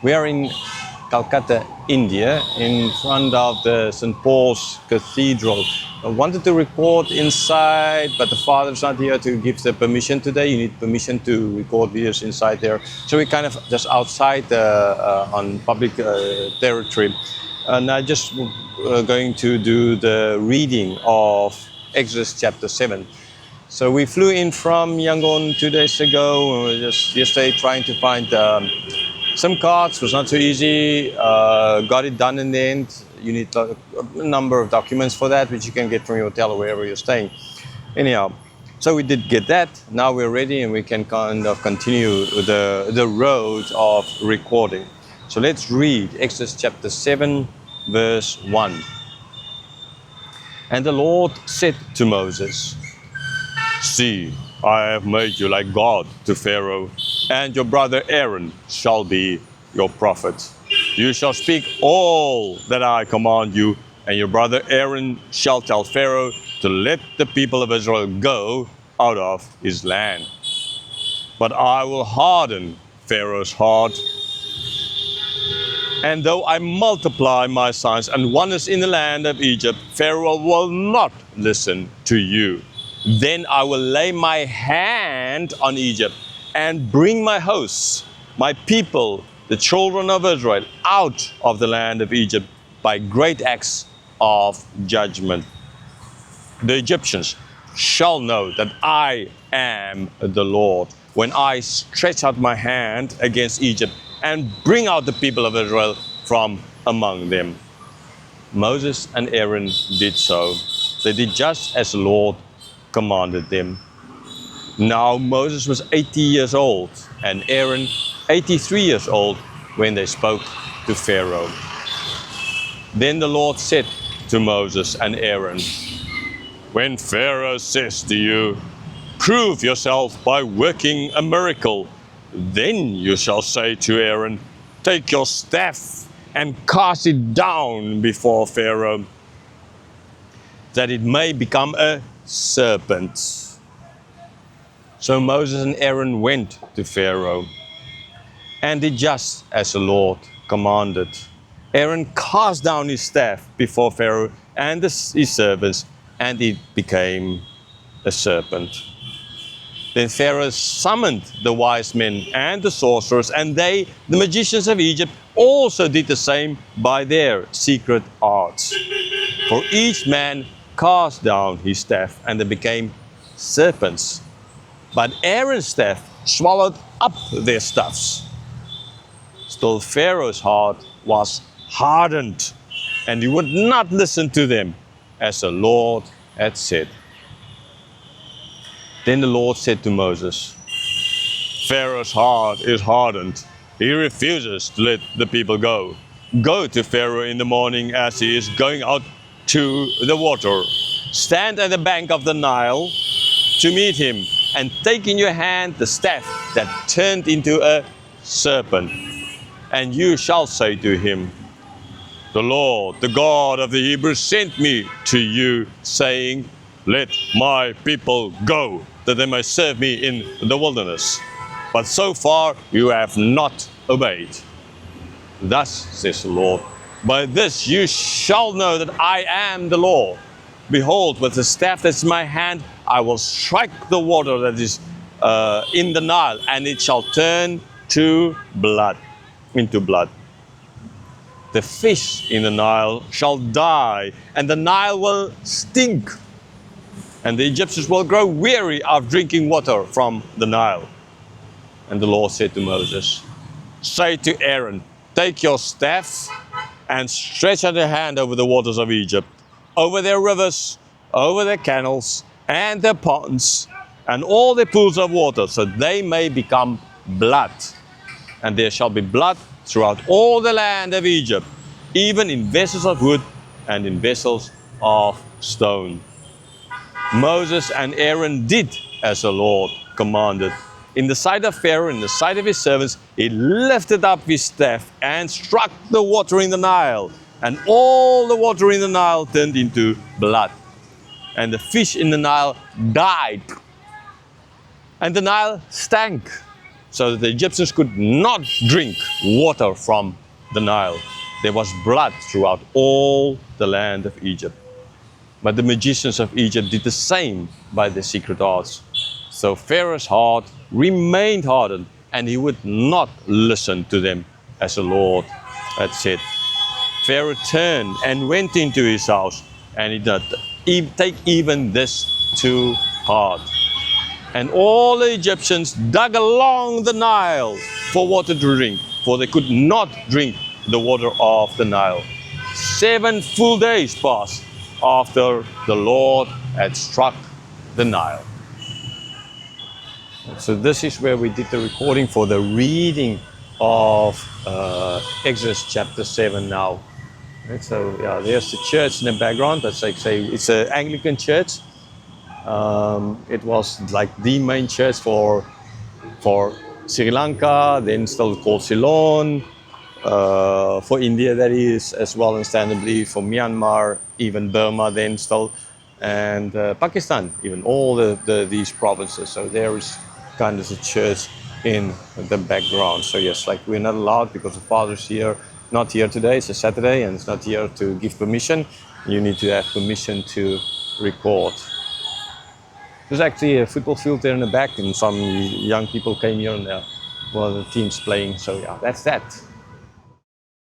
We are in Calcutta, India, in front of the St. Paul's Cathedral. I wanted to record inside, but the father's not here to give the permission today. You need permission to record videos inside there. So we're kind of just outside on public territory. And I just going to do the reading of Exodus chapter 7. So we flew in from Yangon 2 days ago. We were just yesterday trying to find some cards. Was not so easy. Got it done in the end. You need a number of documents for that, which you can get from your hotel or wherever you're staying. Anyhow, so we did get that. Now we're ready and we can kind of continue the road of recording. So let's read Exodus chapter 7, verse 1. And the Lord said to Moses, "See, I have made you like God to Pharaoh, and your brother Aaron shall be your prophet. You shall speak all that I command you, and your brother Aaron shall tell Pharaoh to let the people of Israel go out of his land. But I will harden Pharaoh's heart, and though I multiply my signs and wonders in the land of Egypt, Pharaoh will not listen to you. Then I will lay my hand on Egypt and bring my hosts, my people, the children of Israel, out of the land of Egypt by great acts of judgment. The Egyptians shall know that I am the Lord when I stretch out my hand against Egypt and bring out the people of Israel from among them." Moses and Aaron did so. They did just as the Lord commanded them. Now Moses was 80 years old and Aaron 83 years old when they spoke to Pharaoh. Then the Lord said to Moses and Aaron, "When Pharaoh says to you, 'Prove yourself by working a miracle,' then you shall say to Aaron, 'Take your staff and cast it down before Pharaoh, that it may become a serpent." So Moses and Aaron went to Pharaoh and did just as the Lord commanded. Aaron cast down his staff before Pharaoh and his servants, and it became a serpent. Then Pharaoh summoned the wise men and the sorcerers, and they, the magicians of Egypt, also did the same by their secret arts. For each man cast down his staff, and they became serpents. But Aaron's staff swallowed up their staffs. Still Pharaoh's heart was hardened, and he would not listen to them, as the Lord had said. Then the Lord said to Moses, "Pharaoh's heart is hardened. He refuses to let the people go. Go to Pharaoh in the morning as he is going out to the water. Stand at the bank of the Nile to meet him, and take in your hand the staff that turned into a serpent. And you shall say to him, 'The Lord, the God of the Hebrews, sent me to you, saying, Let my people go, that they may serve me in the wilderness. But so far you have not obeyed. Thus says the Lord, by this you shall know that I am the Lord. Behold, with the staff that's in my hand, I will strike the water that is in the Nile, and it shall turn to blood, into blood. The fish in the Nile shall die, and the Nile will stink, and the Egyptians will grow weary of drinking water from the Nile." And the Lord said to Moses, "Say to Aaron, take your staff and stretch out your hand over the waters of Egypt, over their rivers, over their canals, and their ponds, and all their pools of water, so they may become blood. And there shall be blood throughout all the land of Egypt, even in vessels of wood and in vessels of stone." Moses and Aaron did as the Lord commanded. In the sight of Pharaoh, in the sight of his servants, he lifted up his staff and struck the water in the Nile, and all the water in the Nile turned into blood. And the fish in the Nile died, and the Nile stank. so that the Egyptians could not drink water from the Nile. There was blood throughout all the land of Egypt. But the magicians of Egypt did the same by their secret arts. So Pharaoh's heart remained hardened, and he would not listen to them as the Lord had said. Pharaoh turned and went into his house, and he did not take even this to heart. And all the Egyptians dug along the Nile for water to drink, for they could not drink the water of the Nile. 7 full days passed after the Lord had struck the Nile. So this is where we did the recording for the reading of Exodus chapter 7 now. Right, so yeah, there's the church in the background. That's like say it's an Anglican church. It was like the main church for Sri Lanka, then still called Ceylon, for India that is, as well understandably for Myanmar, even Burma then still, and Pakistan, even all these provinces. So there is kind of a church in the background. So yes, like we're not allowed because the father's here, not here today, it's a Saturday, and it's not here to give permission. You need to have permission to record. There's actually a football field there in the back, and some young people came here and the team's playing. So yeah, that's that.